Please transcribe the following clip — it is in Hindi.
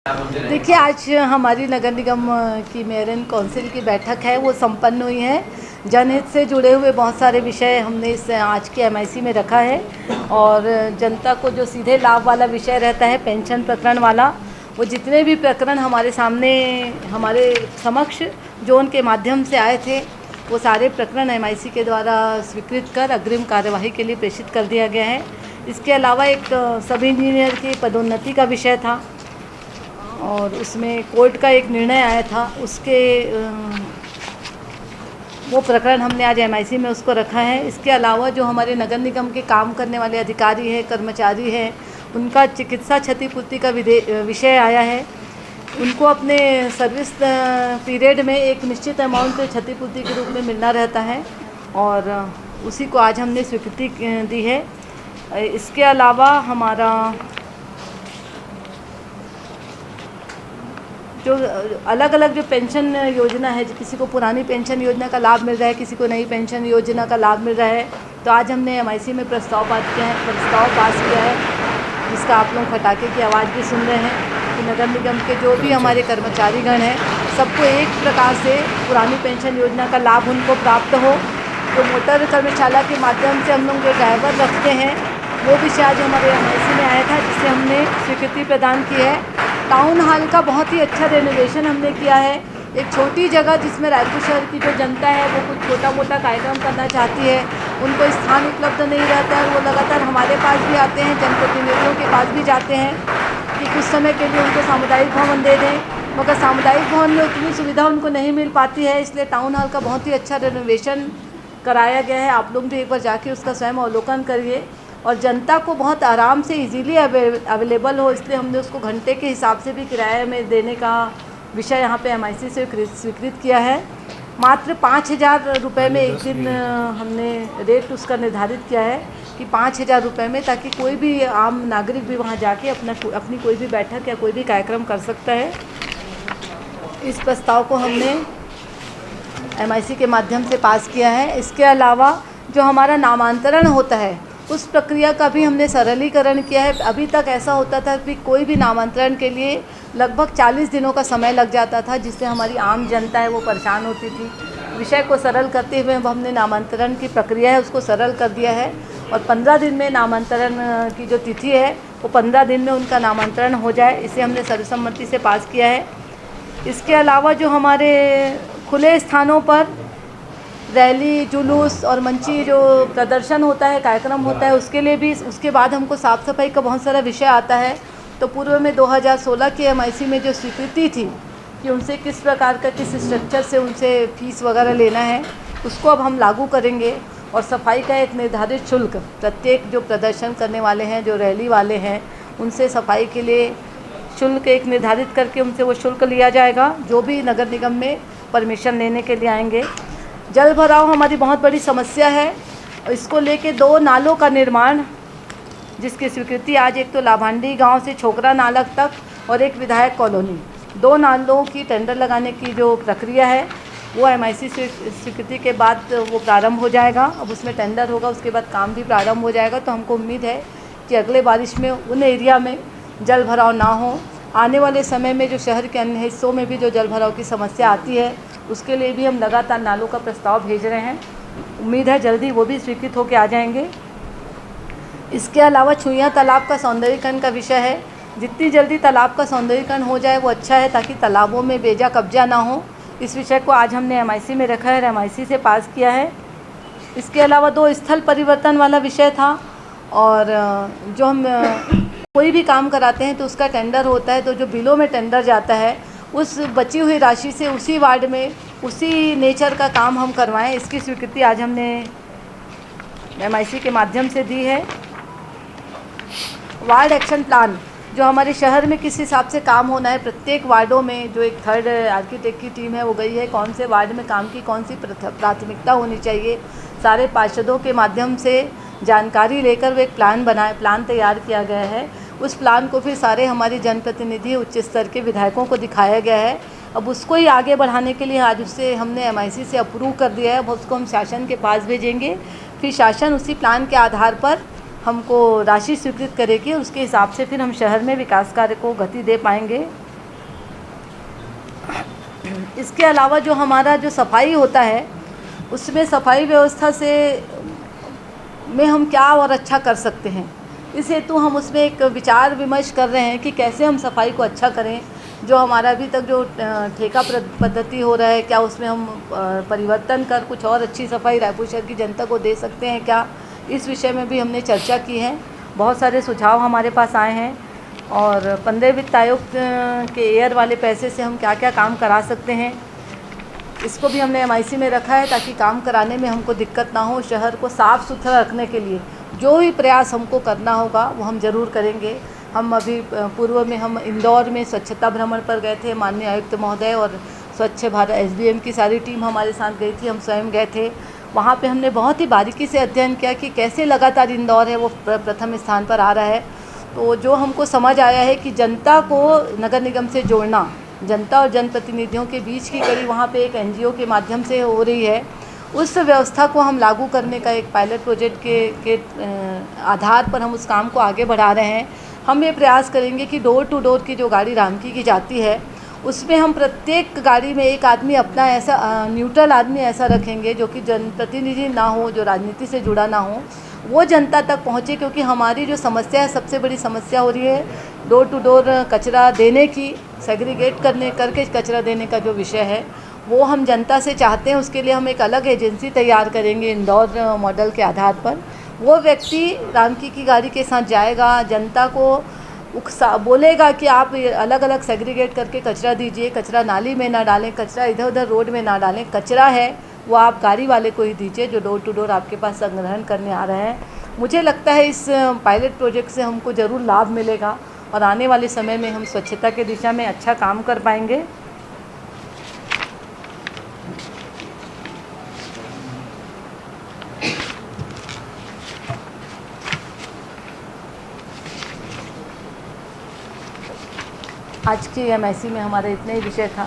देखिए, आज हमारी नगर निगम की मेयरन काउंसिल की बैठक है, वो संपन्न हुई है। जनहित से जुड़े हुए बहुत सारे विषय हमने इस आज के एमआईसी में रखा है और जनता को जो सीधे लाभ वाला विषय रहता है, पेंशन प्रकरण वाला, वो जितने भी प्रकरण हमारे सामने हमारे समक्ष जोन के माध्यम से आए थे, वो सारे प्रकरण एमआईसी के द्वारा स्वीकृत कर अग्रिम कार्यवाही के लिए प्रेषित कर दिया गया है। इसके अलावा एक सब इंजीनियर की पदोन्नति का विषय था और उसमें कोर्ट का एक निर्णय आया था, उसके वो प्रकरण हमने आज एमआईसी में उसको रखा है। इसके अलावा जो हमारे नगर निगम के काम करने वाले अधिकारी हैं, कर्मचारी हैं, उनका चिकित्सा क्षतिपूर्ति का विषय आया है। उनको अपने सर्विस पीरियड में एक निश्चित अमाउंट क्षतिपूर्ति के रूप में मिलना रहता है और उसी को आज हमने स्वीकृति दी है। इसके अलावा हमारा जो अलग अलग जो पेंशन योजना है, किसी को पुरानी पेंशन योजना का लाभ मिल रहा है, किसी को नई पेंशन योजना का लाभ मिल रहा है, तो आज हमने एमआईसी में प्रस्ताव पास किया है, जिसका आप लोग फटाके की आवाज़ भी सुन रहे हैं कि नगर निगम के जो भी हमारे कर्मचारीगण हैं, सबको एक प्रकार से पुरानी पेंशन योजना का लाभ उनको प्राप्त हो। जो मोटर कर्मशाला के माध्यम से हम लोग जो ड्राइवर रखते हैं, वो विषय आज हमारे एमआईसी में आया था, जिसे हमने स्वीकृति प्रदान की है। टाउन हॉल का बहुत ही अच्छा रेनोवेशन हमने किया है। एक छोटी जगह जिसमें रायपुर शहर की जो जनता है वो कुछ छोटा मोटा कार्यक्रम करना चाहती है, उनको स्थान उपलब्ध नहीं रहता है, वो लगातार हमारे पास भी आते हैं, जनप्रतिनिधियों के पास भी जाते हैं कि कुछ समय के लिए उनको सामुदायिक भवन दे दें, मगर सामुदायिक भवन में उतनी सुविधा उनको नहीं मिल पाती है। इसलिए टाउन हॉल का बहुत ही अच्छा रेनोवेशन कराया गया है। आप लोग भी एक बार जाके उसका स्वयं अवलोकन करिए और जनता को बहुत आराम से इजीली अवेलेबल हो, इसलिए हमने उसको घंटे के हिसाब से भी किराए में देने का विषय यहाँ पे एमआईसी से स्वीकृत किया है। मात्र 5,000 रुपये में एक दिन हमने रेट उसका निर्धारित किया है कि 5,000 रुपये में, ताकि कोई भी आम नागरिक भी वहाँ जाके अपनी कोई भी बैठक या कोई भी कार्यक्रम कर सकता है। इस प्रस्ताव को हमने एमआईसी के माध्यम से पास किया है। इसके अलावा जो हमारा नामांतरण होता है, उस प्रक्रिया का भी हमने सरलीकरण किया है। अभी तक ऐसा होता था कि कोई भी नामांतरण के लिए लगभग 40 दिनों का समय लग जाता था, जिससे हमारी आम जनता है वो परेशान होती थी। विषय को सरल करते हुए अब हमने नामांतरण की प्रक्रिया है उसको सरल कर दिया है और 15 दिन में नामांतरण की जो तिथि है वो 15 दिन में उनका नामांतरण हो जाए, इसे हमने सर्वसम्मति से पास किया है। इसके अलावा जो हमारे खुले स्थानों पर रैली, जुलूस और मंची जो प्रदर्शन होता है, कार्यक्रम होता है, उसके लिए भी उसके बाद हमको साफ़ सफाई का बहुत सारा विषय आता है। तो पूर्व में 2016 के एमआईसी में जो स्वीकृति थी कि उनसे किस प्रकार का, किस स्ट्रक्चर से उनसे फीस वगैरह लेना है, उसको अब हम लागू करेंगे और सफाई का एक निर्धारित शुल्क प्रत्येक जो प्रदर्शन करने वाले हैं, जो रैली वाले हैं, उनसे सफाई के लिए शुल्क एक निर्धारित करके उनसे वो शुल्क लिया जाएगा, जो भी नगर निगम में परमिशन लेने के लिए आएंगे। जल भराव हमारी बहुत बड़ी समस्या है, इसको लेके 2 नालों का निर्माण, जिसकी स्वीकृति आज एक तो लाभांडी गांव से छोकरा नाला तक और एक विधायक कॉलोनी, 2 नालों की टेंडर लगाने की जो प्रक्रिया है वो एमआईसी स्वीकृति के बाद वो प्रारंभ हो जाएगा। अब उसमें टेंडर होगा, उसके बाद काम भी प्रारंभ हो जाएगा। तो हमको उम्मीद है कि अगले बारिश में उन एरिया में जल भराव ना हो। आने वाले समय में जो शहर के अन्य हिस्सों में भी जो जल भराव की समस्या आती है, उसके लिए भी हम लगातार नालों का प्रस्ताव भेज रहे हैं। उम्मीद है जल्दी वो भी स्वीकृत होकर आ जाएंगे। इसके अलावा छुइयाँ तालाब का सौंदर्यीकरण का विषय है। जितनी जल्दी तालाब का सौंदर्यीकरण हो जाए वो अच्छा है, ताकि तालाबों में बेजा कब्जा ना हो। इस विषय को आज हमने एमआईसी में रखा है और एमआईसी से पास किया है। इसके अलावा 2 स्थल परिवर्तन वाला विषय था और जो हम कोई भी काम कराते हैं तो उसका टेंडर होता है, तो जो बिलों में टेंडर जाता है उस बची हुई राशि से उसी वार्ड में उसी नेचर का काम हम करवाएं, इसकी स्वीकृति आज हमने एमआईसी के माध्यम से दी है। वार्ड एक्शन प्लान, जो हमारे शहर में किस हिसाब से काम होना है, प्रत्येक वार्डों में जो एक थर्ड आर्किटेक्ट की टीम है वो गई है, कौन से वार्ड में काम की कौन सी प्राथमिकता होनी चाहिए, सारे पार्षदों के माध्यम से जानकारी लेकर वो एक प्लान तैयार किया गया है। उस प्लान को फिर सारे हमारे जनप्रतिनिधि, उच्च स्तर के विधायकों को दिखाया गया है। अब उसको ही आगे बढ़ाने के लिए आज उससे हमने एमआईसी से अप्रूव कर दिया है। अब उसको हम शासन के पास भेजेंगे, फिर शासन उसी प्लान के आधार पर हमको राशि स्वीकृत करेगी और उसके हिसाब से फिर हम शहर में विकास कार्य को गति दे पाएंगे। इसके अलावा जो हमारा जो सफाई होता है, उसमें सफाई व्यवस्था से में हम क्या और अच्छा कर सकते हैं, इस हेतु हम उसमें एक विचार विमर्श कर रहे हैं कि कैसे हम सफाई को अच्छा करें। जो हमारा अभी तक जो ठेका पद्धति हो रहा है, क्या उसमें हम परिवर्तन कर कुछ और अच्छी सफाई रायपुर शहर की जनता को दे सकते हैं क्या, इस विषय में भी हमने चर्चा की है। बहुत सारे सुझाव हमारे पास आए हैं और 15 वित्त आयोग के एयर वाले पैसे से हम क्या क्या काम करा सकते हैं, इसको भी हमने MIC में रखा है ताकि काम कराने में हमको दिक्कत ना हो। शहर को साफ़ सुथरा रखने के लिए जो भी प्रयास हमको करना होगा वो हम ज़रूर करेंगे। हम अभी पूर्व में हम इंदौर में स्वच्छता भ्रमण पर गए थे, माननीय आयुक्त महोदय और स्वच्छ भारत SBM की सारी टीम हमारे साथ गई थी, हम स्वयं गए थे। वहाँ पे हमने बहुत ही बारीकी से अध्ययन किया कि कैसे लगातार इंदौर है वो प्रथम स्थान पर आ रहा है। तो जो हमको समझ आया है कि जनता को नगर निगम से जोड़ना, जनता और जनप्रतिनिधियों के बीच की कड़ी वहाँ पे एक NGO के माध्यम से हो रही है, उस व्यवस्था को हम लागू करने का एक पायलट प्रोजेक्ट के आधार पर हम उस काम को आगे बढ़ा रहे हैं। हम ये प्रयास करेंगे कि डोर टू डोर की जो गाड़ी रामकी की जाती है, उसमें हम प्रत्येक गाड़ी में एक आदमी अपना ऐसा न्यूट्रल आदमी ऐसा रखेंगे जो कि जनप्रतिनिधि ना हो, जो राजनीति से जुड़ा ना हो, वो जनता तक पहुँचे। क्योंकि हमारी जो समस्या है, सबसे बड़ी समस्या हो रही है डोर टू डोर कचरा देने की, सेग्रीगेट करके कचरा देने का जो विषय है वो हम जनता से चाहते हैं। उसके लिए हम एक अलग एजेंसी तैयार करेंगे इंदौर मॉडल के आधार पर। वो व्यक्ति रामकी की गाड़ी के साथ जाएगा, जनता को बोलेगा कि आप अलग अलग सेग्रीगेट करके कचरा दीजिए, कचरा नाली में ना डालें, कचरा इधर उधर रोड में ना डालें, कचरा है वो आप गाड़ी वाले को ही दीजिए जो डोर टू डोर आपके पास संग्रहण करने आ रहे हैं। मुझे लगता है इस पायलट प्रोजेक्ट से हमको ज़रूर लाभ मिलेगा और आने वाले समय में हम स्वच्छता के दिशा में अच्छा काम कर पाएंगे। आज की MIC में हमारा इतना ही विषय था।